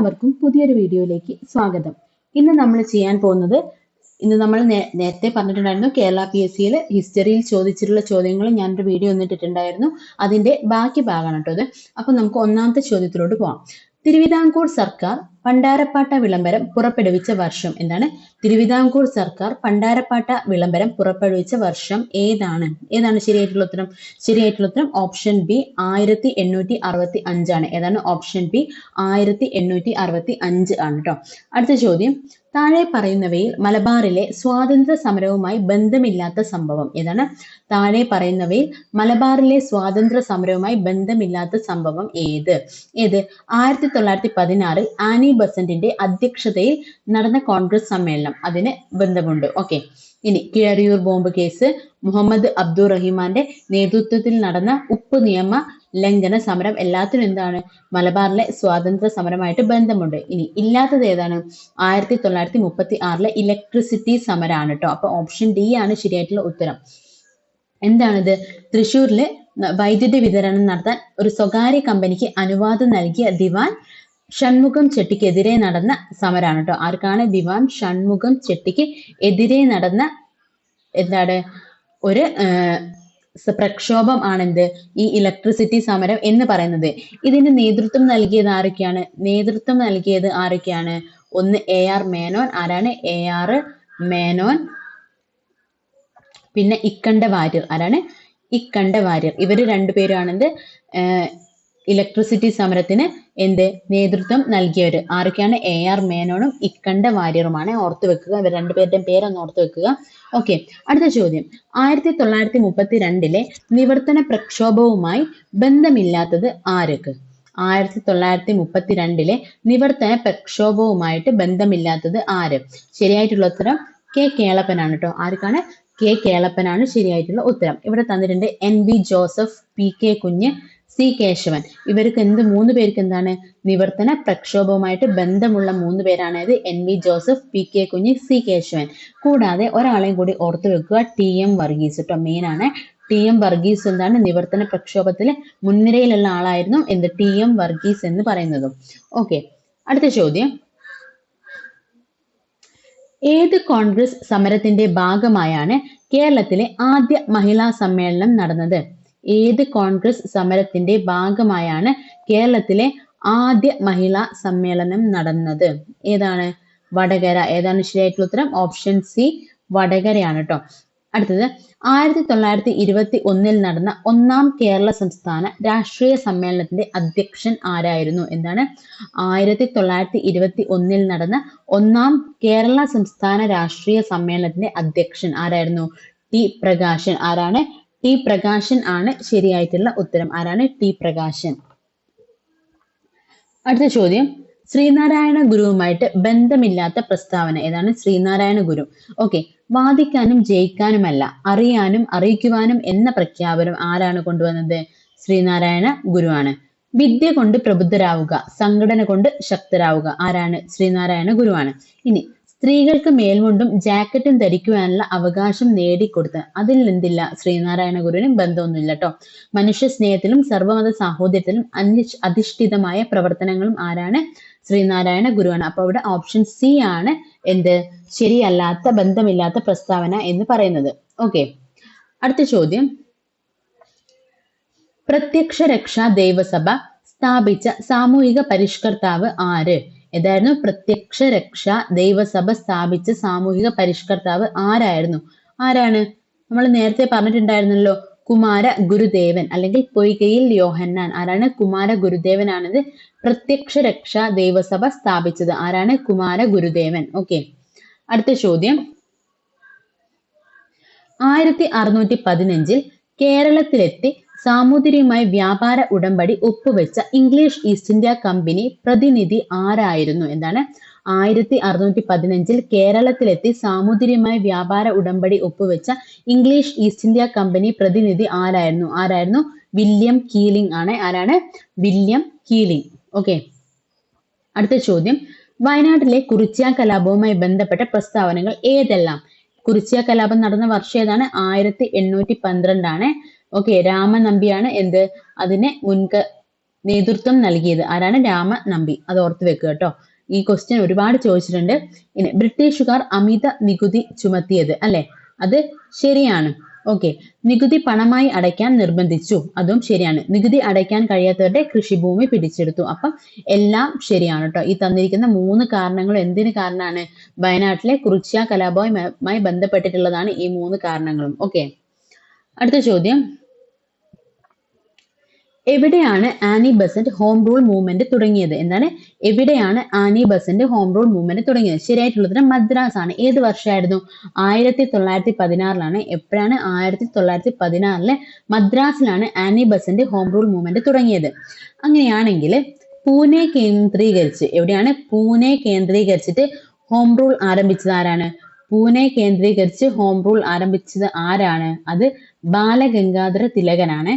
എല്ലാവർക്കും പുതിയൊരു വീഡിയോയിലേക്ക് സ്വാഗതം. ഇന്ന് നമ്മൾ ചെയ്യാൻ പോകുന്നത് നമ്മൾ നേരത്തെ പറഞ്ഞിട്ടുണ്ടായിരുന്നു കേരള PSCയിൽ ഹിസ്റ്ററിയിൽ ചോദിച്ചിട്ടുള്ള ചോദ്യങ്ങൾ ഞാനൊരു വീഡിയോ ഇട്ടിട്ടുണ്ടായിരുന്നു. അതിന്റെ ബാക്കി ഭാഗമാണ് കേട്ടോ ഇത്. അപ്പൊ നമുക്ക് ഒന്നാമത്തെ ചോദ്യത്തിലോട്ട് പോവാം. തിരുവിതാംകൂർ സർക്കാർ പണ്ടാരപ്പാട്ട വിളംബരം പുറപ്പെടുവിച്ച വർഷം എന്താണ്? തിരുവിതാംകൂർ സർക്കാർ പണ്ടാരപ്പാട്ട വിളംബരം പുറപ്പെടുവിച്ച വർഷം ഏതാണ്? ശരിയായിട്ടുള്ള ഉത്തരം? ശരിയായിട്ടുള്ള ഉത്തരം ഓപ്ഷൻ ബി 1865 ആണ്. ഏതാണ്? ഓപ്ഷൻ ബി 1865 ആണ് കേട്ടോ. അടുത്ത ചോദ്യം, താഴെ പറയുന്നവയിൽ മലബാറിലെ സ്വാതന്ത്ര്യ സമരവുമായി ബന്ധമില്ലാത്ത സംഭവം ഏതാണ്? താഴെ പറയുന്നവയിൽ മലബാറിലെ സ്വാതന്ത്ര്യ സമരവുമായി ബന്ധമില്ലാത്ത സംഭവം ഏത്? 1916 ആനി ബസന്റിന്റെ അധ്യക്ഷതയിൽ നടന്ന കോൺഗ്രസ് സമ്മേളനം, അതിന് ബന്ധമുണ്ട്. ഓക്കെ, ഇനി കീഴരിയൂർ ബോംബ് കേസ്, മുഹമ്മദ് അബ്ദുൾ റഹ്മാന്റെ നേതൃത്വത്തിൽ നടന്ന ഉപ്പ് നിയമ ലംഘന സമരം, എല്ലാത്തിനും എന്താണ്? മലബാറിലെ സ്വാതന്ത്ര്യ സമരമായിട്ട് ബന്ധമുണ്ട്. ഇനി ഇല്ലാത്തത് ഏതാണ്? 1936 ഇലക്ട്രിസിറ്റി സമരമാണ് കേട്ടോ. അപ്പൊ ഓപ്ഷൻ ഡി ആണ് ശരിയായിട്ടുള്ള ഉത്തരം. എന്താണിത്? തൃശ്ശൂരിലെ വൈദ്യുതി വിതരണം നടത്താൻ ഒരു സ്വകാര്യ കമ്പനിക്ക് അനുവാദം നൽകിയ ദിവാൻ ഷൺമുഖം ചെട്ടിക്കെതിരെ നടന്ന സമരമാണ് കേട്ടോ. ആർക്കാണ്? ദിവാൻ ഷൺമുഖം ചെട്ടിക്ക് എതിരെ നടന്ന എന്താണ് ഒരു പ്രക്ഷോഭം ആണെന്ത്? ഈ ഇലക്ട്രിസിറ്റി സമരം എന്ന് പറയുന്നത്. ഇതിന് നേതൃത്വം നൽകിയത് ആരൊക്കെയാണ്? ഒന്ന് AR മേനോൻ. ആരാണ്? AR മേനോൻ. പിന്നെ ഇക്കണ്ട വാര്യർ. ആരാണ്? ഇക്കണ്ട വാര്യർ. ഇവര് രണ്ടുപേരാണെന്ത് ഇലക്ട്രിസിറ്റി സമരത്തിന് നേതൃത്വം നൽകിയവര്. ആരൊക്കെയാണ്? AR മേനോനും ഇക്കണ്ട വാര്യറുമാണ്. ഓർത്തു വെക്കുക, ഇവർ രണ്ടുപേരുടെയും പേരൊന്ന് ഓർത്തു വെക്കുക. ഓക്കെ, അടുത്ത ചോദ്യം, 1932 നിവർത്തന പ്രക്ഷോഭവുമായി ബന്ധമില്ലാത്തത് ആർക്ക്? 1932 നിവർത്തന പ്രക്ഷോഭവുമായിട്ട് ബന്ധമില്ലാത്തത് ആര്? ശരിയായിട്ടുള്ള ഉത്തരം K കേളപ്പനാണ് കേട്ടോ. ആർക്കാണ്? K കേളപ്പനാണ് ശരിയായിട്ടുള്ള ഉത്തരം. ഇവിടെ തന്നിട്ടുണ്ട് NV ജോസഫ്, PK കുഞ്ഞ്, C കേശവൻ. ഇവർക്ക് മൂന്ന് പേർക്ക് എന്താണ്? നിവർത്തന പ്രക്ഷോഭവുമായിട്ട് ബന്ധമുള്ള മൂന്ന് പേരാണ്. NV ജോസഫ്, PK കുഞ്ഞ്, C കേശവൻ. കൂടാതെ ഒരാളെയും കൂടി ഓർത്തു വെക്കുക, TM വർഗീസ് കേട്ടോ. മെയിൻ ആണ്. TM വർഗീസ് എന്താണ്? നിവർത്തന പ്രക്ഷോഭത്തില് മുൻനിരയിലുള്ള ആളായിരുന്നു. TM വർഗീസ് എന്ന് പറയുന്നതും. ഓക്കെ, അടുത്ത ചോദ്യം, ഏത് കോൺഗ്രസ് സമരത്തിന്റെ ഭാഗമായാണ് കേരളത്തിലെ ആദ്യ മഹിളാ സമ്മേളനം നടന്നത്? ഏത് കോൺഗ്രസ് സമരത്തിന്റെ ഭാഗമായാണ് കേരളത്തിലെ ആദ്യ മഹിളാ സമ്മേളനം നടന്നത്? ഏതാണ്? വടകര. ഏതാണ് ശരിയായിട്ടുള്ള ഉത്തരം? ഓപ്ഷൻ സി വടകരയാണ് കേട്ടോ. അടുത്തത്, 1921 നടന്ന ഒന്നാം കേരള സംസ്ഥാന രാഷ്ട്രീയ സമ്മേളനത്തിന്റെ അധ്യക്ഷൻ ആരായിരുന്നു? 1921 നടന്ന ഒന്നാം കേരള സംസ്ഥാന രാഷ്ട്രീയ സമ്മേളനത്തിന്റെ അധ്യക്ഷൻ ആരായിരുന്നു? T പ്രകാശൻ. ആരാണ്? T പ്രകാശൻ ആണ് ശരിയായിട്ടുള്ള ഉത്തരം. ആരാണ്? T പ്രകാശൻ. അടുത്ത ചോദ്യം, ശ്രീനാരായണ ഗുരുവുമായിട്ട് ബന്ധമില്ലാത്ത പ്രസ്താവന ഏതാണ്? ശ്രീനാരായണ ഗുരു. ഓക്കെ, വാദിക്കാനും ജയിക്കാനുമല്ല, അറിയാനും അറിയിക്കുവാനും എന്ന പ്രഖ്യാപനം ആരാണ് കൊണ്ടുവന്നത്? ശ്രീനാരായണ ഗുരുവാണ്. വിദ്യ കൊണ്ട് പ്രബുദ്ധരാവുക, സംഘടന കൊണ്ട് ശക്തരാവുക. ആരാണ്? ശ്രീനാരായണ ഗുരുവാണ്. ഇനി സ്ത്രീകൾക്ക് മേൽമുണ്ടും ജാക്കറ്റും ധരിക്കുവാനുള്ള അവകാശം നേടിക്കൊടുത്ത് അതിൽ എന്തില്ല? ശ്രീനാരായണ ഗുരുവിനും ബന്ധമൊന്നുമില്ല കേട്ടോ. മനുഷ്യ സ്നേഹത്തിലും സർവമത സാഹോദര്യത്തിലും അധിഷ്ഠിതമായ പ്രവർത്തനങ്ങളും ആരാണ്? ശ്രീനാരായണ ഗുരുവാണ്. അപ്പൊ ഇവിടെ ഓപ്ഷൻ സി ആണ് ശരിയല്ലാത്ത, ബന്ധമില്ലാത്ത പ്രസ്താവന എന്ന് പറയുന്നത്. ഓക്കെ, അടുത്ത ചോദ്യം, പ്രത്യക്ഷ രക്ഷാ ദൈവസഭ സ്ഥാപിച്ച സാമൂഹിക പരിഷ്കർത്താവ് ആര്? ഏതായിരുന്നു? പ്രത്യക്ഷ രക്ഷാ ദൈവസഭ സ്ഥാപിച്ച സാമൂഹിക പരിഷ്കർത്താവ് ആരായിരുന്നു? ആരാണ്? നമ്മൾ നേരത്തെ പറഞ്ഞിട്ടുണ്ടായിരുന്നല്ലോ, കുമാര ഗുരുദേവൻ അല്ലെങ്കിൽ പൊയ്കയിൽ യോഹന്നാൻ. ആരാണ്? കുമാര ഗുരുദേവനാണിത് പ്രത്യക്ഷ രക്ഷാ ദൈവസഭ സ്ഥാപിച്ചത്. ആരാണ്? കുമാര ഗുരുദേവൻ. ഓക്കെ, അടുത്ത ചോദ്യം, 1615 കേരളത്തിലെത്തി സാമൂതിരിയുമായി വ്യാപാര ഉടമ്പടി ഒപ്പുവെച്ച ഇംഗ്ലീഷ് ഈസ്റ്റ് ഇന്ത്യ കമ്പനി പ്രതിനിധി ആരായിരുന്നു? 1615 കേരളത്തിലെത്തി സാമൂതിരിയുമായി വ്യാപാര ഉടമ്പടി ഒപ്പുവെച്ച ഇംഗ്ലീഷ് ഈസ്റ്റ് ഇന്ത്യ കമ്പനി പ്രതിനിധി ആരായിരുന്നു? വില്യം കീലിംഗ് ആണ്. ആരാണ്? William Keeling. ഓക്കെ, അടുത്ത ചോദ്യം, വയനാട്ടിലെ കുറിച്യ കലാപവുമായി ബന്ധപ്പെട്ട പ്രസ്താവനകൾ ഏതെല്ലാം? കുറിച്യ കലാപം നടന്ന വർഷം ഏതാണ്? 1812 ആണ്. ഓക്കെ, രാമനമ്പിയാണ് അതിനെ നേതൃത്വം നൽകിയത്? ആരാണ്? രാമ നമ്പി. അത് ഓർത്ത് വെക്കുക കേട്ടോ. ഈ ക്വസ്റ്റ്യൻ ഒരുപാട് ചോദിച്ചിട്ടുണ്ട്. ഇനി ബ്രിട്ടീഷുകാർ അമിത നികുതി ചുമത്തിയത്, അല്ലെ? അത് ശരിയാണ്. ഓക്കെ. നികുതി പണമായി അടയ്ക്കാൻ നിർബന്ധിച്ചു, അതും ശരിയാണ്. നികുതി അടയ്ക്കാൻ കഴിയാത്തവരുടെ കൃഷിഭൂമി പിടിച്ചെടുത്തു. അപ്പം എല്ലാം ശരിയാണ് കേട്ടോ. ഈ തന്നിരിക്കുന്ന 3 കാരണങ്ങളും എന്തിന് കാരണമാണ്? വയനാട്ടിലെ കുറിച്യ കലാപവുമായി ബന്ധപ്പെട്ടിട്ടുള്ളതാണ് ഈ 3 കാരണങ്ങളും. ഓക്കെ. അടുത്ത ചോദ്യം, എവിടെയാണ് Annie Besant home rule movement തുടങ്ങിയത്? എന്താണ്? എവിടെയാണ് Annie Besant home rule movement തുടങ്ങിയത്? ശരിയായിട്ടുള്ളത് മദ്രാസ് ആണ്. ഏത് വർഷമായിരുന്നു? 1916 എപ്പോഴാണ്? 1916 മദ്രാസിലാണ് Annie Besant home rule movement തുടങ്ങിയത്. അങ്ങനെയാണെങ്കിൽ പൂനെ കേന്ദ്രീകരിച്ച്, എവിടെയാണ്? പൂനെ കേന്ദ്രീകരിച്ചിട്ട് ഹോം റൂൾ ആരംഭിച്ചത് ആരാണ്? പൂനെ കേന്ദ്രീകരിച്ച് ഹോം റൂൾ ആരംഭിച്ചത് ആരാണ്? അത് ബാലഗംഗാധര തിലകനാണ്.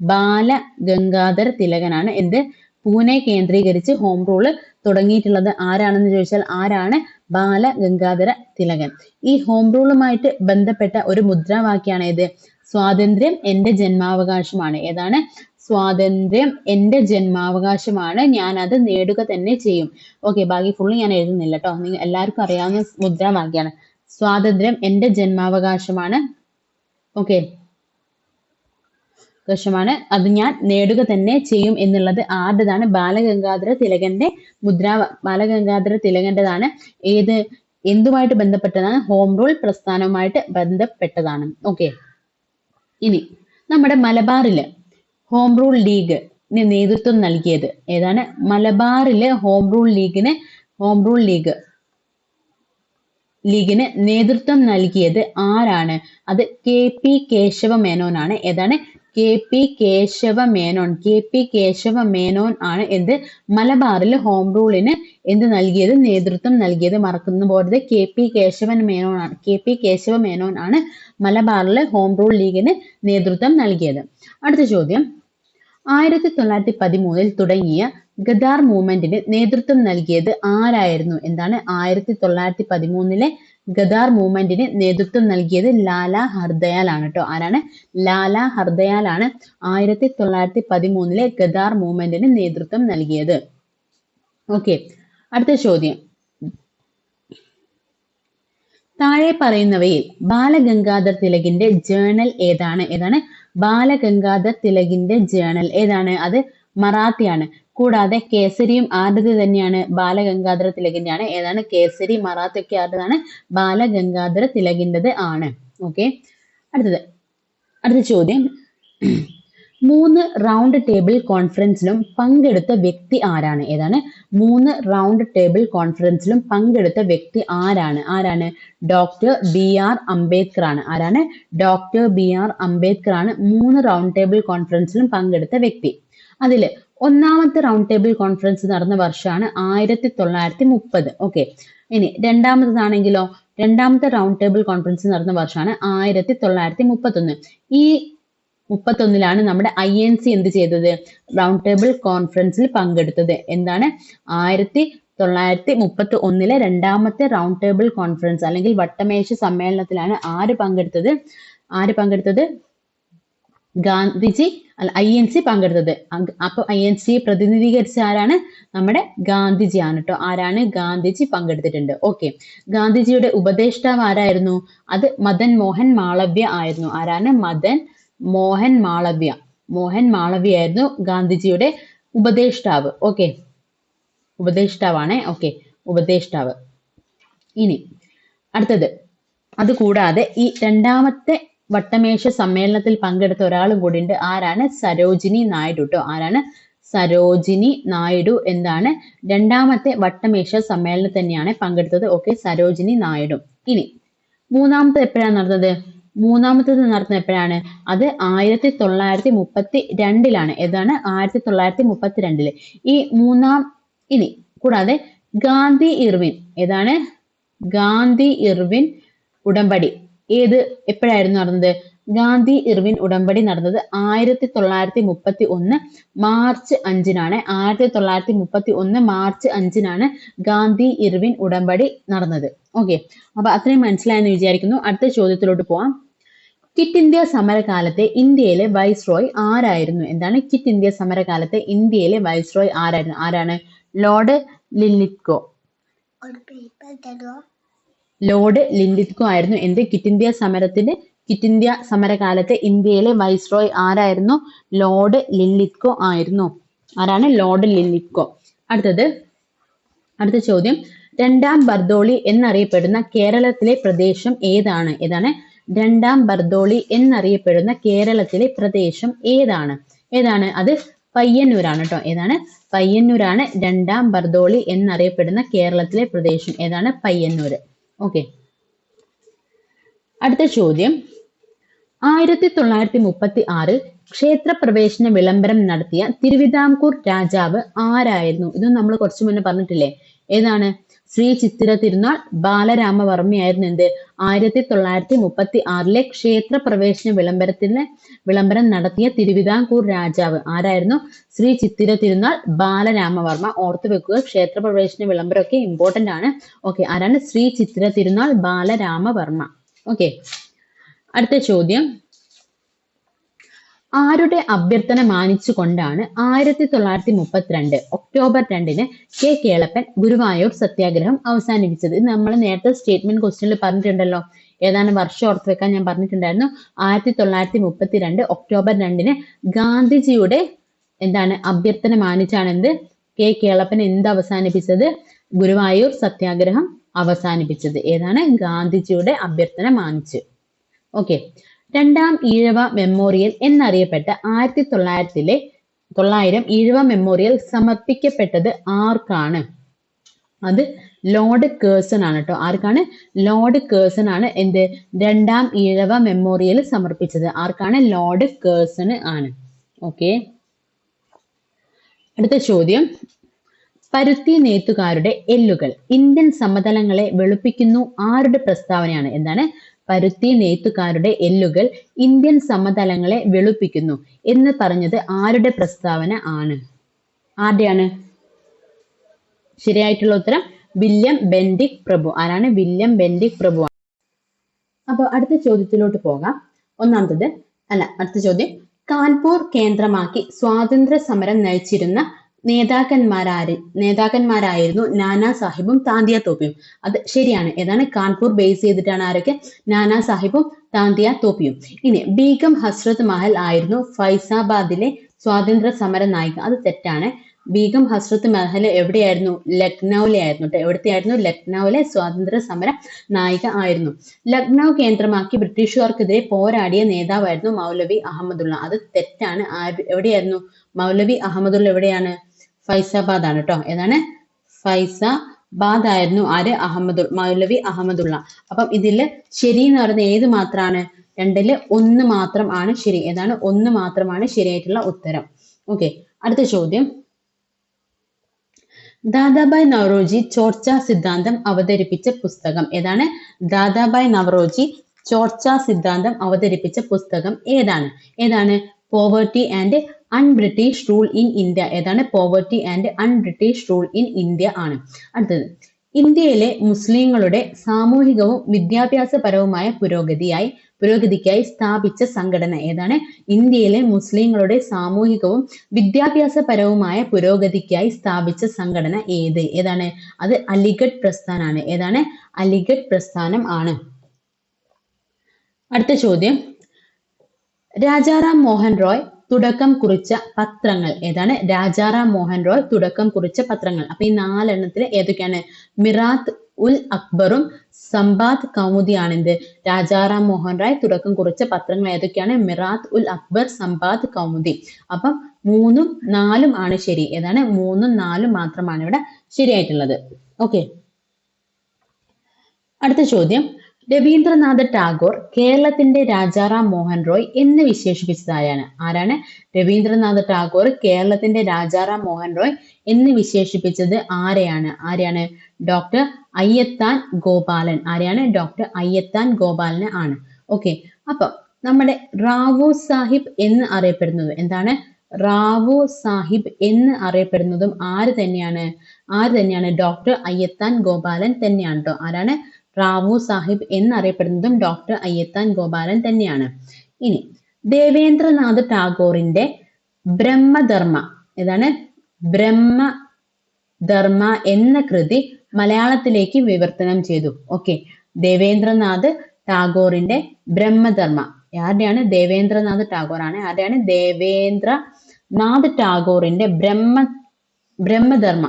ബാലഗംഗാധര തിലകനാണ് എന്ത്? പൂനെ കേന്ദ്രീകരിച്ച് ഹോം റൂള് തുടങ്ങിയിട്ടുള്ളത്. ആരാണെന്ന് ചോദിച്ചാൽ ആരാണ്? ബാലഗംഗാധര തിലകൻ. ഈ ഹോം റൂളുമായിട്ട് ബന്ധപ്പെട്ട ഒരു മുദ്രാവാക്യാണ് ഇത്? സ്വാതന്ത്ര്യം എന്റെ ജന്മാവകാശമാണ്. ഏതാണ്? സ്വാതന്ത്ര്യം എന്റെ ജന്മാവകാശമാണ്, ഞാൻ അത് നേടുക തന്നെ ചെയ്യും. ഓക്കെ, ബാക്കി ഫുള്ള് ഞാൻ എഴുതുന്നില്ല കേട്ടോ. നിങ്ങൾ എല്ലാവർക്കും അറിയാവുന്ന മുദ്രാവാക്യാണ്. സ്വാതന്ത്ര്യം എന്റെ ജന്മാവകാശമാണ്. ഓക്കെ, ാണ് അത് ഞാൻ നേടുക തന്നെ ചെയ്യും എന്നുള്ളത് ആരുടേതാണ്? ബാലഗംഗാധര തിലകന്റെ ബാലഗംഗാധര തിലകന്റേതാണ്. ഏത്? എന്തുമായിട്ട് ബന്ധപ്പെട്ടതാണ്? ഹോം റൂൾ പ്രസ്ഥാനവുമായിട്ട് ബന്ധപ്പെട്ടതാണ്. ഓക്കെ. ഇനി നമ്മുടെ മലബാറില് ഹോം റൂൾ ലീഗിന് നേതൃത്വം നൽകിയത് ഏതാണ്? മലബാറിലെ ഹോം റൂൾ ലീഗിന് നേതൃത്വം നൽകിയത് ആരാണ്? അത് KP കേശവ മേനോനാണ്. ഏതാണ്? KP കേശവ മേനോൻ ആണ് എന്ത്? മലബാറിൽ ഹോം റൂളിന് എന്ത് നൽകിയത്? നേതൃത്വം നൽകിയത്. മറക്കുന്ന പോലത്തെ KP കേശവ മേനോൻ ആണ് മലബാറിലെ ഹോം റൂൾ ലീഗിന് നേതൃത്വം നൽകിയത്. അടുത്ത ചോദ്യം, 1913 തുടങ്ങിയ ഗദാർ മൂവ്മെന്റിന് നേതൃത്വം നൽകിയത് ആരായിരുന്നു? എന്താണ്? 1913 ഗദാർ മൂവ്മെന്റിന് നേതൃത്വം നൽകിയത് ലാലാ ഹർദയാൽ ആണ് കേട്ടോ. ആരാണ്? ലാലാ ഹർദയാൽ ആണ് 1913 ഗദാർ മൂവ്മെന്റിന് നേതൃത്വം നൽകിയത്. ഓക്കെ. അടുത്ത ചോദ്യം, താഴെ പറയുന്നവയിൽ ബാലഗംഗാധർ തിലകിന്റെ ജേണൽ ഏതാണ്? ഏതാണ്? ബാലഗംഗാധർ തിലകിന്റെ ജേണൽ ഏതാണ്? അത് മറാത്തിയാണ്. കൂടാതെ കേസരിയും ആരുടേത് തന്നെയാണ്? ബാലഗംഗാധര തിലകിന്റെയാണ്. ഏതാണ്? കേസരി, മറാത്തി ഒക്കെ ആരുടേതാണ്? ബാലഗംഗാധര തിലകിൻ്റെത് ആണ്. ഓക്കെ. അടുത്ത ചോദ്യം, 3 റൗണ്ട് ടേബിൾ കോൺഫറൻസിലും പങ്കെടുത്ത വ്യക്തി ആരാണ്? ഏതാണ്? 3 റൗണ്ട് ടേബിൾ കോൺഫറൻസിലും പങ്കെടുത്ത വ്യക്തി ആരാണ്? ഡോക്ടർ BR അംബേദ്കർ ആണ്. ആരാണ്? ഡോക്ടർ BR അംബേദ്കർ ആണ് 3 റൗണ്ട് ടേബിൾ കോൺഫറൻസിലും പങ്കെടുത്ത വ്യക്തി. അതില് ഒന്നാമത്തെ റൗണ്ട് ടേബിൾ കോൺഫറൻസ് നടന്ന വർഷമാണ് 1930. ഓക്കെ. ഇനി രണ്ടാമത്തേതാണെങ്കിലോ? രണ്ടാമത്തെ റൗണ്ട് ടേബിൾ കോൺഫറൻസ് നടന്ന വർഷമാണ് 1931. ഈ 31 നമ്മുടെ INC എന്ത് ചെയ്തത്? റൗണ്ട് ടേബിൾ കോൺഫറൻസിൽ പങ്കെടുത്തത്. എന്താണ്? 1931 രണ്ടാമത്തെ റൗണ്ട് ടേബിൾ കോൺഫറൻസ് അല്ലെങ്കിൽ വട്ടമേശ സമ്മേളനത്തിലാണ് ആര് പങ്കെടുത്തത്? ഗാന്ധിജി അല്ല, INC പങ്കെടുത്തത്. അപ്പൊ INC പ്രതിനിധീകരിച്ച ആരാണ്? നമ്മുടെ ഗാന്ധിജി ആണ് കേട്ടോ. ആരാണ്? ഗാന്ധിജി പങ്കെടുത്തിട്ടുണ്ട്. ഓക്കെ. ഗാന്ധിജിയുടെ ഉപദേഷ്ടാവ് ആരായിരുന്നു? അത് മദൻ മോഹൻ മാളവ്യ ആയിരുന്നു. ആരാണ്? മദൻ മോഹൻ മാളവ്യ ആയിരുന്നു ഗാന്ധിജിയുടെ ഉപദേഷ്ടാവ്. ഓക്കെ, ഉപദേഷ്ടാവാണ്. ഓക്കെ, ഉപദേഷ്ടാവ്. ഇനി അടുത്തത്, അതുകൂടാതെ ഈ രണ്ടാമത്തെ വട്ടമേശ സമ്മേളനത്തിൽ പങ്കെടുത്ത ഒരാളും കൂടി ഉണ്ട്. ആരാണ്? സരോജിനി നായിഡു കേട്ടോ. ആരാണ്? സരോജിനി നായിഡു എന്താണ്? രണ്ടാമത്തെ വട്ടമേശ സമ്മേളനം തന്നെയാണ് പങ്കെടുത്തത്. ഓക്കെ, സരോജിനി നായിഡു. ഇനി മൂന്നാമത്തെ എപ്പോഴാണ് നടന്നത്? മൂന്നാമത്തേത് നടന്നത് എപ്പോഴാണ്? അത് 1932 ഏതാണ്? 1932. ഈ ഇനി കൂടാതെ ഗാന്ധി ഇർവിൻ ഏതാണ്? ഗാന്ധി ഇർവിൻ ഉടമ്പടി എപ്പോഴായിരുന്നു നടന്നത്? ഗാന്ധി ഇർവിൻ ഉടമ്പടി നടന്നത് 1931 മാർച്ച് 5-നാണ്. 1931 മാർച്ച് 5-നാണ് ഗാന്ധി ഇർവിൻ ഉടമ്പടി നടന്നത്. ഓക്കെ, അപ്പൊ അത്രയും മനസ്സിലായെന്ന് വിചാരിക്കുന്നു. അടുത്ത ചോദ്യത്തിലോട്ട് പോവാം. ക്വിറ്റ് ഇന്ത്യ സമരകാലത്തെ ഇന്ത്യയിലെ വൈസ്രോയ് ആരായിരുന്നു? എന്താണ് ക്വിറ്റ് ഇന്ത്യ സമരകാലത്തെ ഇന്ത്യയിലെ വൈസ്രോയ് ആരായിരുന്നു? ആരാണ്? Lord Linlithgow. ലോർഡ് ലിൻലിത്ഗോ ആയിരുന്നു എന്ത് ക്വിറ്റ് ഇന്ത്യ സമരകാലത്തെ ഇന്ത്യയിലെ വൈസ്രോയ് ആരായിരുന്നു? ലോർഡ് ലിൻലിത്ഗോ ആയിരുന്നു. ആരാണ്? Lord Linlithgow. അടുത്ത ചോദ്യം, രണ്ടാം ബർദോളി എന്നറിയപ്പെടുന്ന കേരളത്തിലെ പ്രദേശം ഏതാണ്? ഏതാണ് രണ്ടാം ബർദോളി എന്നറിയപ്പെടുന്ന കേരളത്തിലെ പ്രദേശം ഏതാണ്? അത് പയ്യന്നൂരാണ് കേട്ടോ. ഏതാണ്? പയ്യന്നൂരാണ് രണ്ടാം ബർദോളി എന്നറിയപ്പെടുന്ന കേരളത്തിലെ പ്രദേശം. ഏതാണ്? പയ്യന്നൂര്. ഓക്കെ. അടുത്ത ചോദ്യം, 1936 ക്ഷേത്രപ്രവേശന വിളംബരം നടത്തിയ തിരുവിതാംകൂർ രാജാവ് ആരായിരുന്നു? ഇത് നമ്മൾ കുറച്ചു മുന്നേ പറഞ്ഞിട്ടില്ലേ? ഏതാണ്? ശ്രീ ചിത്തിര തിരുനാൾ ബാലരാമവർമ്മയായിരുന്നു എന്ത് 1936 ക്ഷേത്രപ്രവേശന വിളംബരം നടത്തിയ തിരുവിതാംകൂർ രാജാവ് ആരായിരുന്നു? ശ്രീ ചിത്തിര തിരുനാൾ ബാലരാമവർമ്മ. ഓർത്തു വെക്കുക, ക്ഷേത്രപ്രവേശന വിളംബരമൊക്കെ ഇമ്പോർട്ടന്റ് ആണ്. ഓക്കെ, ആരാണ്? ശ്രീ ചിത്തിര തിരുനാൾ ബാലരാമവർമ്മ. ഓക്കെ. അടുത്ത ചോദ്യം, ആരുടെ അഭ്യർത്ഥന മാനിച്ചുകൊണ്ടാണ് 1932 ഒക്ടോബർ 2 കെ കേളപ്പൻ ഗുരുവായൂർ സത്യാഗ്രഹം അവസാനിപ്പിച്ചത്? ഇത് നമ്മൾ നേരത്തെ സ്റ്റേറ്റ്മെന്റ് ക്വസ്റ്റ്യനിൽ പറഞ്ഞിട്ടുണ്ടല്ലോ. ഏതാണ് വർഷം ഓർത്ത് വെക്കാൻ ഞാൻ പറഞ്ഞിട്ടുണ്ടായിരുന്നു. 1932 ഒക്ടോബർ 2 ഗാന്ധിജിയുടെ എന്താണ് അഭ്യർത്ഥന മാനിച്ചാണ് എന്ത് കെ കേളപ്പൻ എന്ത് അവസാനിപ്പിച്ചത്? ഗുരുവായൂർ സത്യാഗ്രഹം അവസാനിപ്പിച്ചത്. ഏതാണ്? ഗാന്ധിജിയുടെ അഭ്യർത്ഥന മാനിച്ച്. ഓക്കെ. രണ്ടാം ഈഴവ മെമ്മോറിയൽ എന്നറിയപ്പെട്ട 1900 ഈഴവ മെമ്മോറിയൽ സമർപ്പിക്കപ്പെട്ടത് ആർക്കാണ്? അത് ലോർഡ് കേഴ്സൺ ആണ് കേട്ടോ. ആർക്കാണ്? ലോർഡ് കേഴ്സൺ ആണ് എന്ത് രണ്ടാം ഈഴവ മെമ്മോറിയൽ സമർപ്പിച്ചത്. ആർക്കാണ്? ലോർഡ് കേഴ്സൺ ആണ്. ഓക്കെ. അടുത്ത ചോദ്യം, പരുത്തി നെയ്ത്തുകാരുടെ എല്ലുകൾ ഇന്ത്യൻ സമതലങ്ങളെ വെളുപ്പിക്കുന്നു ആരുടെ പ്രസ്താവനയാണ്? എന്താണ്? പരുത്തി നെയ്ത്തുകാരുടെ എല്ലുകൾ ഇന്ത്യൻ സമതലങ്ങളെ വെളുപ്പിക്കുന്നു എന്ന് പറഞ്ഞത് ആരുടെ പ്രസ്താവന ആണ്? ആരുടെയാണ്? ശരിയായിട്ടുള്ള ഉത്തരം വില്യം ബെന്റിക് പ്രഭു. ആരാണ്? വില്യം ബെന്റിക് പ്രഭു. അപ്പൊ അടുത്ത ചോദ്യത്തിലോട്ട് പോകാം. അടുത്ത ചോദ്യം, കാൺപൂർ കേന്ദ്രമാക്കി സ്വാതന്ത്ര്യ സമരം നയിച്ചിരുന്ന നേതാക്കന്മാരായിരുന്നു നാനാ സാഹിബും താന്തിയ തോപ്പിയും. അത് ശരിയാണ്. ഏതാണ്? കാൺപൂർ ബേസ് ചെയ്തിട്ടാണ് ആരൊക്കെ? നാനാ സാഹിബും താന്തിയ തോപ്പിയും. ഇനി ബീഗം ഹസ്രത്ത് മഹൽ ആയിരുന്നു ഫൈസാബാദിലെ സ്വാതന്ത്ര്യ സമര നായിക. അത് തെറ്റാണ്. ബീഗം ഹസ്രത്ത് മഹൽ എവിടെയായിരുന്നു? ലക്നൌവിലെ ആയിരുന്നു കേട്ടോ. എവിടത്തെയായിരുന്നു? ലക്നൌവിലെ സ്വാതന്ത്ര്യ സമര നായിക ആയിരുന്നു. ലക്നൌ കേന്ദ്രമാക്കി ബ്രിട്ടീഷുകാർക്കെതിരെ പോരാടിയ നേതാവായിരുന്നു മൗലവി അഹമ്മദുള്ള. അത് തെറ്റാണ്. എവിടെയായിരുന്നു മൗലവി അഹമ്മദുള്ള? എവിടെയാണ്? ഫൈസാബാദ് ആണ് കേട്ടോ. ഏതാണ്? ഫൈസാബാദ് ആയിരുന്നു മൗലവി അഹമ്മദുള്ള. അപ്പം ഇതില് ശരി എന്ന് പറയുന്നത് ഏത് മാത്രമാണ്? രണ്ടില് ഒന്ന് മാത്രം ആണ് ശരി. ഏതാണ്? ഒന്ന് മാത്രമാണ് ശരിയായിട്ടുള്ള ഉത്തരം. ഓക്കെ. അടുത്ത ചോദ്യം, ദാദാഭായ് നവറോജി ചോർച്ച സിദ്ധാന്തം അവതരിപ്പിച്ച പുസ്തകം ഏതാണ്? ദാദാഭായ് നവറോജി ചോർച്ച സിദ്ധാന്തം അവതരിപ്പിച്ച പുസ്തകം ഏതാണ്? Poverty and unBritish rule in India. ഏതാണ്? Poverty and unBritish rule in India ആണ്. അടുത്തത്, ഇന്ത്യയിലെ മുസ്ലിങ്ങളുടെ സാമൂഹികവും വിദ്യാഭ്യാസപരവുമായ പുരോഗതിക്കായി സ്ഥാപിച്ച സംഘടന ഏതാണ്? ഇന്ത്യയിലെ മുസ്ലിങ്ങളുടെ സാമൂഹികവും വിദ്യാഭ്യാസപരവുമായ പുരോഗതിക്കായി സ്ഥാപിച്ച സംഘടന ഏതാണ്? അത് അലിഗഡ് പ്രസ്ഥാനാണ്. ഏതാണ്? അലിഗഡ് പ്രസ്ഥാനം ആണ്. അടുത്ത ചോദ്യം, രാജാറാം മോഹൻ റോയ് തുടക്കം കുറിച്ച പത്രങ്ങൾ ഏതാണ്? രാജാറാം മോഹൻ റോയ് തുടക്കം കുറിച്ച പത്രങ്ങൾ. അപ്പൊ ഈ 4 എണ്ണത്തിൽ ഏതൊക്കെയാണ്? മിറാത്ത് ഉൽ അക്ബറും സമ്പാദ് കൗമുദിയാണ് എന്ത് രാജാറാം മോഹൻ റോയ് തുടക്കം കുറിച്ച പത്രങ്ങൾ ഏതൊക്കെയാണ്? മിറാത്ത് ഉൽ അക്ബർ, സമ്പാദ് കൗമുദി. അപ്പം 3ഉം 4ഉം ആണ് ശരി. ഏതാണ്? 3ഉം 4ഉം മാത്രമാണ് ഇവിടെ ശരിയായിട്ടുള്ളത്. ഓക്കെ. അടുത്ത ചോദ്യം, രവീന്ദ്രനാഥ ടാഗോർ കേരളത്തിന്റെ രാജാറാം മോഹൻ റോയ് എന്ന് വിശേഷിപ്പിച്ചത് ആരാണ്? രവീന്ദ്രനാഥ ടാഗോർ കേരളത്തിന്റെ രാജാറാം മോഹൻ റോയ് എന്ന് വിശേഷിപ്പിച്ചത് ആരെയാണ്? ഡോക്ടർ അയ്യത്താൻ ഗോപാലൻ. ആരെയാണ്? ഡോക്ടർ അയ്യത്താൻ ഗോപാലന് ആണ്. ഓക്കെ. അപ്പൊ നമ്മുടെ റാവു സാഹിബ് എന്ന് അറിയപ്പെടുന്നത് എന്താണ്? റാവു സാഹിബ് എന്ന് അറിയപ്പെടുന്നതും ആര് തന്നെയാണ്? ഡോക്ടർ അയ്യത്താൻ ഗോപാലൻ തന്നെയാണ് കേട്ടോ. ആരാണ്? റാവു സാഹിബ് എന്നറിയപ്പെടുന്നതും ഡോക്ടർ അയ്യത്താൻ ഗോപാലൻ തന്നെയാണ്. ഇനി ദേവേന്ദ്രനാഥ് ടാഗോറിന്റെ ബ്രഹ്മധർമ്മ ഏതാണ് ബ്രഹ്മധർമ്മ എന്ന കൃതി മലയാളത്തിലേക്ക് വിവർത്തനം ചെയ്തു. ഓക്കെ, ദേവേന്ദ്രനാഥ് ടാഗോറിന്റെ ബ്രഹ്മധർമ്മ ആരുടെയാണ്? ദേവേന്ദ്രനാഥ് ടാഗോർ ആണ്. ആരുടെയാണ്? ദേവേന്ദ്രനാഥ് ടാഗോറിന്റെ ബ്രഹ്മധർമ്മ.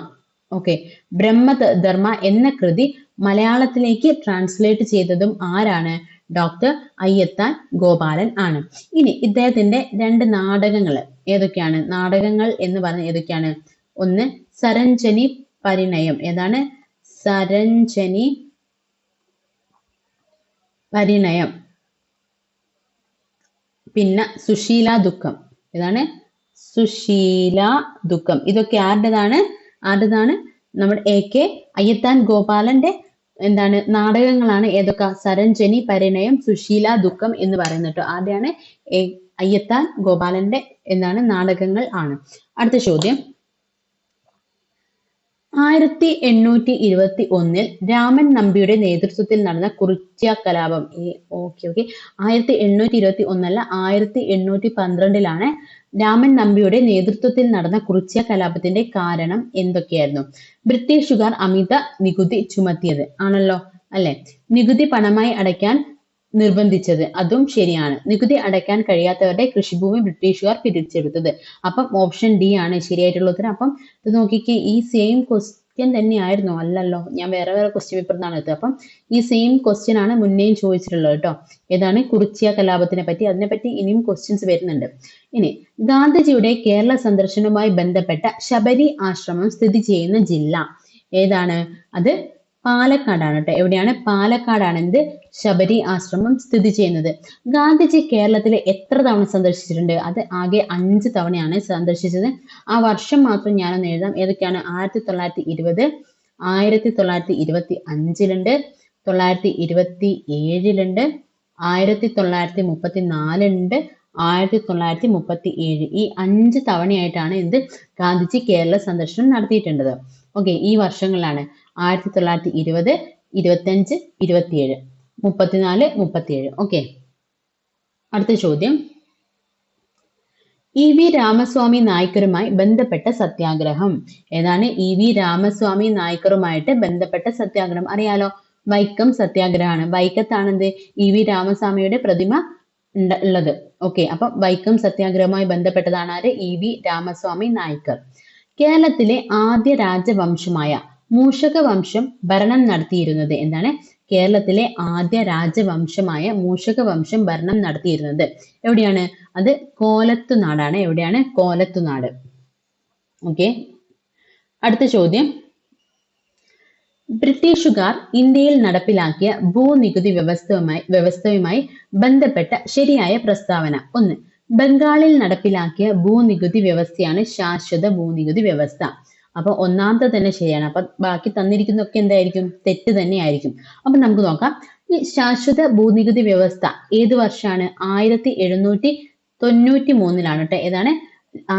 ഓക്കെ, ബ്രഹ്മധർമ്മ എന്ന കൃതി മലയാളത്തിലേക്ക് ട്രാൻസ്ലേറ്റ് ചെയ്തതും ആരാണ്? ഡോക്ടർ അയ്യത്താൻ ഗോപാലൻ ആണ്. ഇനി ഇദ്ദേഹത്തിന്റെ രണ്ട് നാടകങ്ങൾ ഏതൊക്കെയാണ്? നാടകങ്ങൾ എന്ന് പറഞ്ഞ ഏതൊക്കെയാണ്? ഒന്ന് സരഞ്ജനി പരിണയം. ഏതാണ്? സരഞ്ജനി പരിണയം. പിന്നെ സുശീല ദുഃഖം. ഏതാണ്? സുശീല ദുഃഖം. ഇതൊക്കെ ആരുടേതാണ്? നമ്മുടെ AK അയ്യത്താൻ ഗോപാലന്റെ എന്താണ് നാടകങ്ങളാണ്. ഏതൊക്കെ? സരഞ്ജനി പരിണയം, സുശീല ദുഃഖം എന്ന് പറയുന്നത് ആരുടെയാണ്? അയ്യത്താൻ ഗോപാലന്റെ എന്താണ് നാടകങ്ങൾ ആണ്. അടുത്ത ചോദ്യം, 1821 രാമൻ നമ്പിയുടെ നേതൃത്വത്തിൽ നടന്ന കുറിച്യ കലാപം. 1821 അല്ല, 1812 രാമൻ നമ്പിയുടെ നേതൃത്വത്തിൽ നടന്ന കുറിച്യ കലാപത്തിന്റെ കാരണം എന്തൊക്കെയായിരുന്നു? ബ്രിട്ടീഷുകാർ അമിത നികുതി ചുമത്തിയത് ആണല്ലോ അല്ലെ. നികുതി പണമായി അടയ്ക്കാൻ നിർബന്ധിച്ചത്, അതും ശരിയാണ്. നികുതി അടയ്ക്കാൻ കഴിയാത്തവരുടെ കൃഷിഭൂമി ബ്രിട്ടീഷുകാർ പിടിച്ചെടുത്തത്. അപ്പം ഓപ്ഷൻ ഡി ആണ് ശരിയായിട്ടുള്ള ഉത്തരം. അപ്പം ഇത് നോക്കിക്കേ, ഈ സെയിം ക്വസ്റ്റ്യൻ തന്നെയായിരുന്നു. അല്ലല്ലോ, ഞാൻ വേറെ ക്വസ്റ്റ്യൻ പേപ്പറിനാണ് എടുത്തത്. അപ്പം ഈ സെയിം ക്വസ്റ്റ്യൻ ആണ് മുന്നേയും ചോദിച്ചിട്ടുള്ളത് കേട്ടോ. ഏതാണ്? കുറിച്യ കലാപത്തിനെ പറ്റി. അതിനെപ്പറ്റി ഇനിയും ക്വസ്റ്റ്യൻസ് വരുന്നുണ്ട്. ഇനി ഗാന്ധിജിയുടെ കേരള സന്ദർശനവുമായി ബന്ധപ്പെട്ട ശബരി ആശ്രമം സ്ഥിതി ചെയ്യുന്ന ജില്ല ഏതാണ്? അത് പാലക്കാടാണ് കേട്ടോ. എവിടെയാണ്? പാലക്കാടാണ് എന്ത് ശബരി ആശ്രമം സ്ഥിതി ചെയ്യുന്നത്. ഗാന്ധിജി കേരളത്തിലെ എത്ര തവണ സന്ദർശിച്ചിട്ടുണ്ട്? അത് ആകെ 5 തവണയാണ് സന്ദർശിച്ചത്. ആ വർഷം മാത്രം ഞാനൊന്ന് എഴുതാം. ഏതൊക്കെയാണ്? 1920, 1925 1927 1934 1937. ഈ 5 തവണയായിട്ടാണ് എന്ത് ഗാന്ധിജി കേരള സന്ദർശനം നടത്തിയിട്ടുള്ളത്. ഓക്കെ, ഈ വർഷങ്ങളിലാണ് 1920, 25, 27, 34, 37. ഓക്കെ, അടുത്ത ചോദ്യം, ഇ വി രാമസ്വാമി നായ്ക്കറുമായി ബന്ധപ്പെട്ട സത്യാഗ്രഹം ഏതാണ്? ഇ വി രാമസ്വാമി നായ്ക്കറുമായിട്ട് ബന്ധപ്പെട്ട സത്യാഗ്രഹം അറിയാലോ, വൈക്കം സത്യാഗ്രഹമാണ്. വൈക്കത്താണ് എന്ത് ഇ വി രാമസ്വാമിയുടെ പ്രതിമ ഉള്ളത്. ഓക്കെ, അപ്പൊ വൈക്കം സത്യാഗ്രഹവുമായി ബന്ധപ്പെട്ടതാണ് ആര്? E V Ramaswamy Naicker. കേരളത്തിലെ ആദ്യ രാജവംശമായ മൂഷക വംശം ഭരണം നടത്തിയിരുന്നത് എന്താണ്? കേരളത്തിലെ ആദ്യ രാജവംശമായ മൂഷക വംശം ഭരണം നടത്തിയിരുന്നത് എവിടെയാണ്? അത് കോലത്തുനാടാണ്. എവിടെയാണ്? കോലത്തുനാട്. ഓക്കെ, അടുത്ത ചോദ്യം, ബ്രിട്ടീഷുകാർ ഇന്ത്യയിൽ നടപ്പിലാക്കിയ ഭൂനികുതി വ്യവസ്ഥയുമായി ബന്ധപ്പെട്ട ശരിയായ പ്രസ്താവന. ഒന്ന്, ബംഗാളിൽ നടപ്പിലാക്കിയ ഭൂനികുതി വ്യവസ്ഥയാണ് ശാശ്വത ഭൂനികുതി വ്യവസ്ഥ. അപ്പൊ ഒന്നാമത്തെ തന്നെ ശരിയാണ്. അപ്പൊ ബാക്കി തന്നിരിക്കുന്നതൊക്കെ എന്തായിരിക്കും? തെറ്റ് തന്നെയായിരിക്കും. അപ്പൊ നമുക്ക് നോക്കാം. ഈ ശാശ്വത ഭൂനികുതി വ്യവസ്ഥ ഏത് വർഷമാണ്? 1793 കേട്ടോ. ഏതാണ്?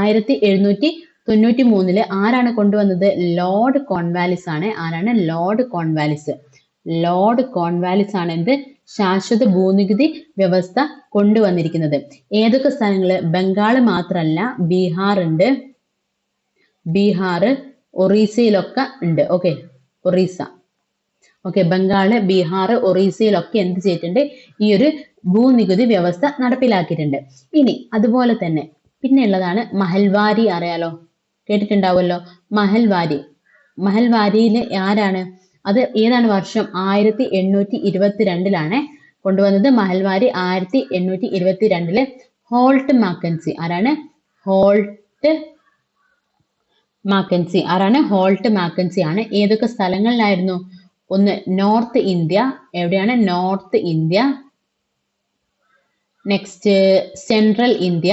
1793 ആരാണ് കൊണ്ടുവന്നത്? ലോർഡ് കോൺവാലിസ് ആണ്. ആരാണ്? Lord Cornwallis. ലോർഡ് കോൺവാലിസ് ആണ് എന്ത് ശാശ്വത ഭൂനികുതി വ്യവസ്ഥ കൊണ്ടുവന്നിരിക്കുന്നത്. ഏതൊക്കെ സ്ഥലങ്ങള്? ബംഗാള് മാത്രല്ല, ബീഹാർ ഉണ്ട്. ബീഹാർ, ഒറീസയിലൊക്കെ ഉണ്ട്. ഓക്കെ, ഒറീസ. ഓക്കെ, ബംഗാള്, ബീഹാർ, ഒറീസയിലൊക്കെ എന്ത് ചെയ്തിട്ടുണ്ട്? ഈ ഒരു ഭൂനികുതി വ്യവസ്ഥ നടപ്പിലാക്കിയിട്ടുണ്ട്. ഇനി അതുപോലെ തന്നെ പിന്നെ ഉള്ളതാണ് മഹൽവാരി. അറിയാലോ, കേട്ടിട്ടുണ്ടാവുമല്ലോ മഹൽവാരി. മഹൽവാരിയില് ആരാണ്? അത് ഏതാണ് വർഷം? 1822 കൊണ്ടുവന്നത് മഹൽവാരി. 1822 Holt Mackenzie. ആരാണ്? Holt Mackenzie. ആരാണ്? ഹോൾട്ട് മാക്കൻസി ആണ്. ഏതൊക്കെ സ്ഥലങ്ങളിലായിരുന്നു? ഒന്ന് നോർത്ത് ഇന്ത്യ. എവിടെയാണ്? North India. Next central India.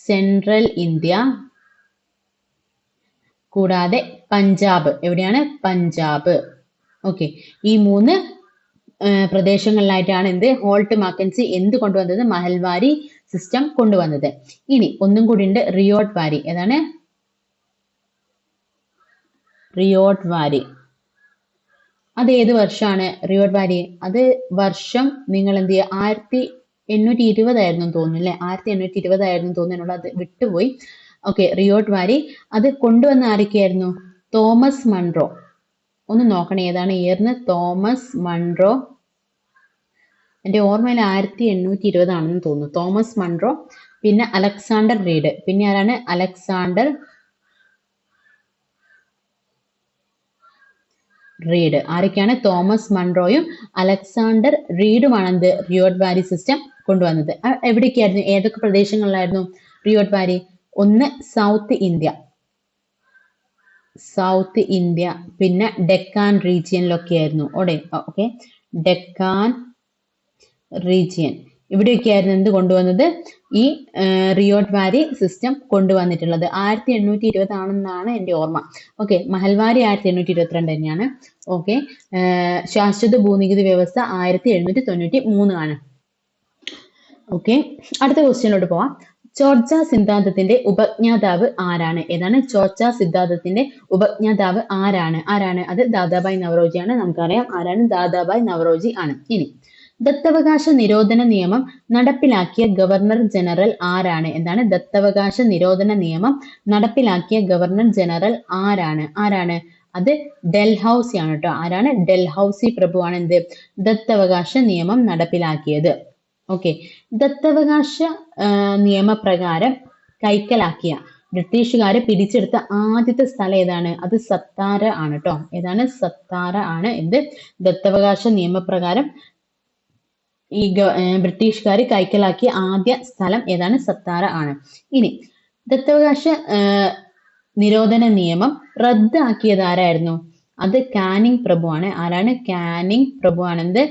Central India കൂടാതെ പഞ്ചാബ്. എവിടെയാണ്? പഞ്ചാബ്. ഓക്കെ, ഈ 3 പ്രദേശങ്ങളിലായിട്ടാണ് എന്ത് ഹോൾട്ട് മാക്കൻസി എന്ത് കൊണ്ടുവന്നത്? മഹൽവാരി സിസ്റ്റം കൊണ്ടുവന്നത്. ഇനി ഒന്നും കൂടി ഉണ്ട്, റിയോട്ട് വാരി. ഏതാണ്? റിയോട്ട് വാരി. അത് ഏത് വർഷമാണ് റിയോട്ട് വാലി? അത് വർഷം നിങ്ങൾ എന്ത് ചെയ്യുക, 1820 തോന്നുന്നു അല്ലെ, 1820 തോന്നുന്നു, എന്നോട് അത് വിട്ടുപോയി. ഓക്കെ, റിയോട്ട് വാലി അത് കൊണ്ടുവന്ന ആരൊക്കെയായിരുന്നു? Thomas Munro. ഒന്ന് നോക്കണേ ഏതാണ് ഇയർന്ന്? Thomas Munro. എന്റെ ഓർമ്മയിൽ 1820 ആണെന്ന് തോന്നുന്നു. തോമസ് മൺറോ, പിന്നെ അലക്സാണ്ടർ റീഡ്, പിന്നെ ആരാണ്? Alexander read. ആരൊക്കെയാണ്? തോമസ് മൺറോയും അലക്സാണ്ടർ റീഡുമാണ് എന്ത് റിയോട്ട് വാലി സിസ്റ്റം കൊണ്ടുവന്നത്. എവിടേക്കായിരുന്നു, ഏതൊക്കെ പ്രദേശങ്ങളിലായിരുന്നു റിയോട്ട് വാലി? ഒന്ന് സൗത്ത് ഇന്ത്യ, സൗത്ത് ഇന്ത്യ, പിന്നെ ഡെക്കാൻ റീജിയനിലൊക്കെ ആയിരുന്നു. ഓക്കെ, ഡെക്കാൻ റീജിയൻ, ഇവിടെയൊക്കെ ആയിരുന്നു എന്ത് കൊണ്ടുവന്നത്? ഈ റിയോട്ട് വാലി സിസ്റ്റം കൊണ്ടുവന്നിട്ടുള്ളത്. 1820 ആണെന്നാണ് എൻ്റെ ഓർമ്മ. ഓക്കെ, മഹൽവാരി 1822 തന്നെയാണ്. ഓക്കെ, ശാശ്വത ഭൂനികുതി വ്യവസ്ഥ 1793 ആണ്. ഓക്കെ, അടുത്ത ക്വസ്റ്റ്യനിലോട്ട് പോവാം. ചോർച്ച സിദ്ധാന്തത്തിന്റെ ഉപജ്ഞാതാവ് ആരാണ്? ഏതാണ്? ചോർച്ച സിദ്ധാന്തത്തിന്റെ ഉപജ്ഞാതാവ് ആരാണ്? അത് ദാദാഭായ് നവറോജിയാണ്. നമുക്കറിയാം ആരാണ്? ദാദാഭായ് നവറോജി ആണ്. ഇനി ദത്തവകാശ നിരോധന നിയമം നടപ്പിലാക്കിയ ഗവർണർ ജനറൽ ആരാണ്? എന്താണ്? ദത്തവകാശ നിരോധന നിയമം നടപ്പിലാക്കിയ ഗവർണർ ജനറൽ ആരാണ്? അത് ഡൽഹൌസി ആണ് കേട്ടോ. ആരാണ്? ഡൽഹൌസി പ്രഭുവാണ് എന്ത് ദത്തവകാശ നിയമം നടപ്പിലാക്കിയത്. ഓക്കെ, ദത്തവകാശ നിയമപ്രകാരം കൈക്കലാക്കിയ, ബ്രിട്ടീഷുകാരെ പിടിച്ചെടുത്ത ആദ്യത്തെ സ്ഥലം ഏതാണ്? അത് സത്താറ ആണ് കേട്ടോ. ഏതാണ്? സത്താറ ആണ് എന്ത് ദത്തവകാശ നിയമപ്രകാരം ഈ ബ്രിട്ടീഷുകാർ കൈക്കലാക്കിയ ആദ്യ സ്ഥലം ഏതാണ്? സത്താറ ആണ്. ഇനി ദത്തവകാശ നിരോധന നിയമം റദ്ദാക്കിയത് ആരായിരുന്നു? അത് കാനിങ് പ്രഭുവാണ്. ആരാണ്? കാനിങ് പ്രഭുവാണ് എന്ത്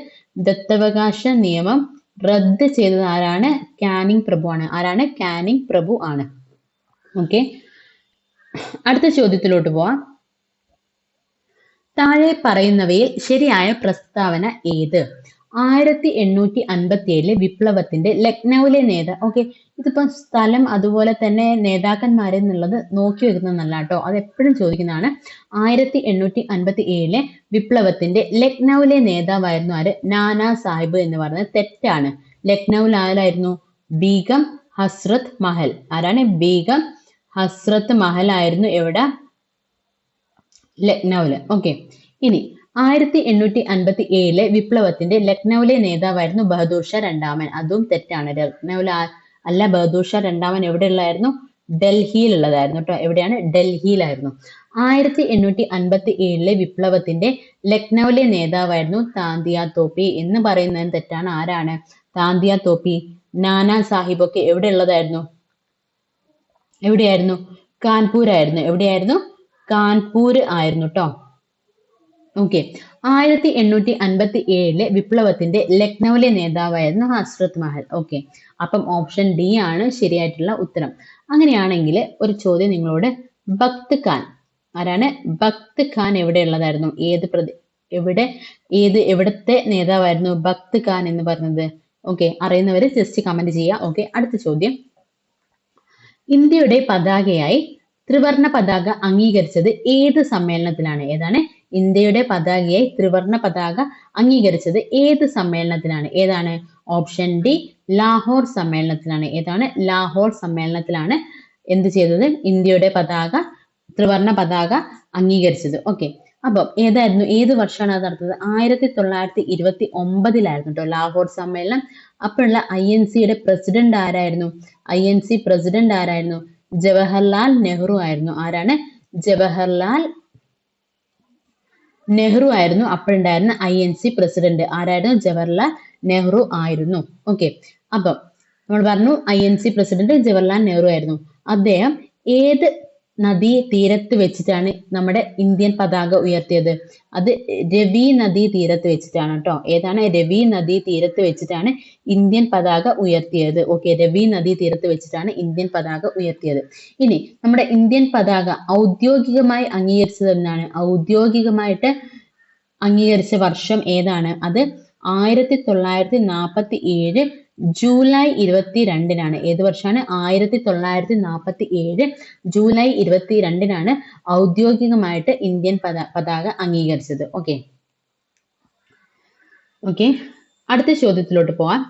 ദത്തവകാശ നിയമം റദ്ദ് ചെയ്തത് ആരാണ്? കാനിങ് പ്രഭുവാണ്. ആരാണ്? കാനിങ് പ്രഭു ആണ്. ഓക്കെ, അടുത്ത ചോദ്യത്തിലോട്ട് പോവാം. താഴെ പറയുന്നവയിൽ ശരിയായ പ്രസ്താവന ഏത്? 1857 വിപ്ലവത്തിന്റെ ലക്നൌവിലെ ഓക്കെ, ഇതിപ്പോ സ്ഥലം അതുപോലെ തന്നെ നേതാക്കന്മാരെന്നുള്ളത് നോക്കി വെക്കുന്നതല്ല കേട്ടോ, അത് എപ്പോഴും ചോദിക്കുന്നതാണ്. 1857 വിപ്ലവത്തിന്റെ ലക്നൌവിലെ നേതാവായിരുന്നു ആര്? നാനാ സാഹിബ് എന്ന് പറയുന്നത് തെറ്റാണ്. ലക്നൌവിൽ ആരായിരുന്നു? ബീഗം ഹസ്രത്ത് മഹൽ. ആരാണ്? ബീഗം ഹസ്രത്ത് മഹൽ ആയിരുന്നു എവിടെ? ലക്നൌവില്. ഓക്കെ, ഇനി 1857 വിപ്ലവത്തിന്റെ ലക്നൌവിലെ നേതാവായിരുന്നു ബഹദൂർ ഷാ രണ്ടാമൻ. അതും തെറ്റാണ്. ലക്നൌവിൽ അല്ല, ബഹദൂർ ഷാ രണ്ടാമൻ എവിടെയുള്ളതായിരുന്നു? ഡൽഹിയിലുള്ളതായിരുന്നു കേട്ടോ. എവിടെയാണ്? ഡൽഹിയിലായിരുന്നു. 1857 വിപ്ലവത്തിന്റെ ലക്നൌവിലെ നേതാവായിരുന്നു താന്തിയ തോപ്പി എന്ന് പറയുന്നത് തെറ്റാണ്. ആരാണ് താന്തിയ തോപ്പി? നാനാ സാഹിബ് ഒക്കെ എവിടെയുള്ളതായിരുന്നു? എവിടെയായിരുന്നു? കാൺപൂർ ആയിരുന്നു. എവിടെയായിരുന്നു? കാൺപൂർ ആയിരുന്നു കേട്ടോ. ഓക്കെ, 1857 വിപ്ലവത്തിന്റെ ലക്നൌവിലെ നേതാവായിരുന്നു ഹസ്രത്ത് മഹൽ. ഓക്കെ, അപ്പം ഓപ്ഷൻ ഡി ആണ് ശരിയായിട്ടുള്ള ഉത്തരം. അങ്ങനെയാണെങ്കിൽ ഒരു ചോദ്യം നിങ്ങളോട്, ബക്ത് ഖാൻ ആരാണ്? ബക്ത് ഖാൻ എവിടെയുള്ളതായിരുന്നു? എവിടത്തെ നേതാവായിരുന്നു ബക്ത് ഖാൻ എന്ന് പറഞ്ഞത്? ഓക്കെ, അറിയുന്നവര് ജസ്റ്റ് കമന്റ് ചെയ്യുക. ഓക്കെ, അടുത്ത ചോദ്യം. ഇന്ത്യയുടെ പതാകയായി ത്രിവർണ പതാക അംഗീകരിച്ചത് ഏത് സമ്മേളനത്തിലാണ്? ഏതാണ്? ഇന്ത്യയുടെ പതാകയായി ത്രിവർണ പതാക അംഗീകരിച്ചത് ഏത് സമ്മേളനത്തിലാണ്? ഏതാണ്? ഓപ്ഷൻ ഡി ലാഹോർ സമ്മേളനത്തിലാണ്. ഏതാണ്? ലാഹോർ സമ്മേളനത്തിലാണ് എന്ത് ചെയ്തത്? ഇന്ത്യയുടെ പതാക, ത്രിവർണ പതാക അംഗീകരിച്ചത്. ഓക്കെ, അപ്പം ഏത് വർഷമാണ് അത് നടത്തുന്നത്? 1929 കേട്ടോ ലാഹോർ സമ്മേളനം. അപ്പോഴുള്ള INCയുടെ പ്രസിഡന്റ് ആരായിരുന്നു? INC പ്രസിഡന്റ് ആരായിരുന്നു? ജവഹർലാൽ നെഹ്റു ആയിരുന്നു. ആരാണ്? ജവഹർലാൽ നെഹ്റു ആയിരുന്നു അപ്പോഴുണ്ടായിരുന്ന INC പ്രസിഡന്റ്. ആരായിരുന്നു? ജവഹർലാൽ നെഹ്റു ആയിരുന്നു. ഓക്കെ, അപ്പം നമ്മൾ പറഞ്ഞു INC പ്രസിഡന്റ് ജവഹർലാൽ നെഹ്റു ആയിരുന്നു. അദ്ദേഹം ഏത് നദീ തീരത്ത് വെച്ചിട്ടാണ് നമ്മുടെ ഇന്ത്യൻ പതാക ഉയർത്തിയത്? അത് രവി നദീ തീരത്ത് വെച്ചിട്ടാണ് കേട്ടോ. ഏതാണ്? രവി നദീ തീരത്ത് വെച്ചിട്ടാണ് ഇന്ത്യൻ പതാക ഉയർത്തിയത്. ഓക്കെ, രവി നദീ തീരത്ത് വെച്ചിട്ടാണ് ഇന്ത്യൻ പതാക ഉയർത്തിയത്. ഇനി നമ്മുടെ ഇന്ത്യൻ പതാക ഔദ്യോഗികമായി അംഗീകരിച്ചത് എന്നാണ്? ഔദ്യോഗികമായിട്ട് അംഗീകരിച്ച വർഷം ഏതാണ്? അത് 1947 ജൂലൈ 22-നാണ്. ഏത് വർഷമാണ്? 1947 ജൂലൈ 22-നാണ് ഔദ്യോഗികമായിട്ട് ഇന്ത്യൻ പതാക അംഗീകരിച്ചത്. ഓക്കെ, ഓക്കെ, അടുത്ത ചോദ്യത്തിലോട്ട് പോവാം.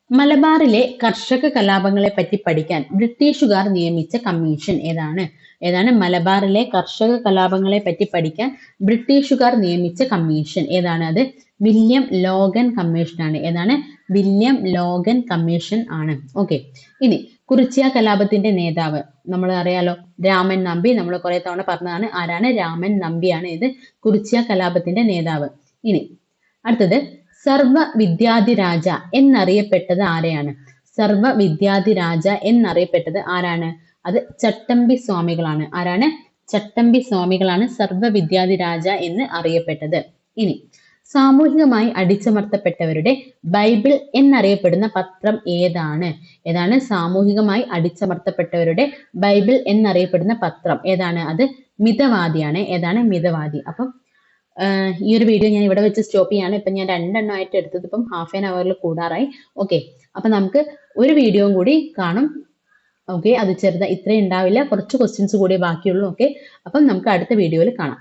മലബാറിലെ കർഷക കലാപങ്ങളെ പറ്റി പഠിക്കാൻ ബ്രിട്ടീഷുകാർ നിയമിച്ച കമ്മീഷൻ ഏതാണ്? ഏതാണ് മലബാറിലെ കർഷക കലാപങ്ങളെ പറ്റി പഠിക്കാൻ ബ്രിട്ടീഷുകാർ നിയമിച്ച കമ്മീഷൻ ഏതാണ്? അത് വില്യം ലോഗൻ കമ്മീഷൻ ആണ്. ഏതാണ്? വില്യം ലോഗൻ കമ്മീഷൻ ആണ്. ഓക്കെ, ഇനി കുറിച്യ കലാപത്തിന്റെ നേതാവ് നമ്മൾ അറിയാലോ, രാമൻ നമ്പി. നമ്മൾ കുറെ തവണ പറഞ്ഞതാണ്. ആരാണ്? രാമൻ നമ്പിയാണ് ഇത് കുറിച്യ കലാപത്തിന്റെ നേതാവ്. ഇനി അടുത്തത് സർവ വിദ്യാധിരാജ എന്നറിയപ്പെട്ടത് ആരെയാണ്? സർവ വിദ്യാധിരാജ എന്നറിയപ്പെട്ടത് ആരാണ്? അത് ചട്ടമ്പി സ്വാമികളാണ്. ആരാണ്? ചട്ടമ്പി സ്വാമികളാണ് സർവ വിദ്യാധിരാജ എന്ന് അറിയപ്പെട്ടത്. ഇനി സാമൂഹികമായി അടിച്ചമർത്തപ്പെട്ടവരുടെ ബൈബിൾ എന്നറിയപ്പെടുന്ന പത്രം ഏതാണ്? ഏതാണ്? സാമൂഹികമായി അടിച്ചമർത്തപ്പെട്ടവരുടെ ബൈബിൾ എന്നറിയപ്പെടുന്ന പത്രം ഏതാണ്? അത് മിതവാദിയാണ്. ഏതാണ്? മിതവാദി. അപ്പം ഈ ഒരു വീഡിയോ ഞാൻ ഇവിടെ വെച്ച് സ്റ്റോപ്പ് ചെയ്യാണ്. ഇപ്പം ഞാൻ 2 എണ്ണമായിട്ട് എടുത്തത് ഇപ്പം ഹാഫ് ആൻ അവറിൽ കൂടാറായി. ഓക്കെ, അപ്പം നമുക്ക് ഒരു വീഡിയോയും കൂടി കാണും. ഓക്കെ, അത് ഇത്രയും ഉണ്ടാവില്ല, കുറച്ച് ക്വസ്റ്റ്യൻസ് കൂടി ബാക്കിയുള്ളൂ. ഓക്കെ, അപ്പം നമുക്ക് അടുത്ത വീഡിയോയിൽ കാണാം.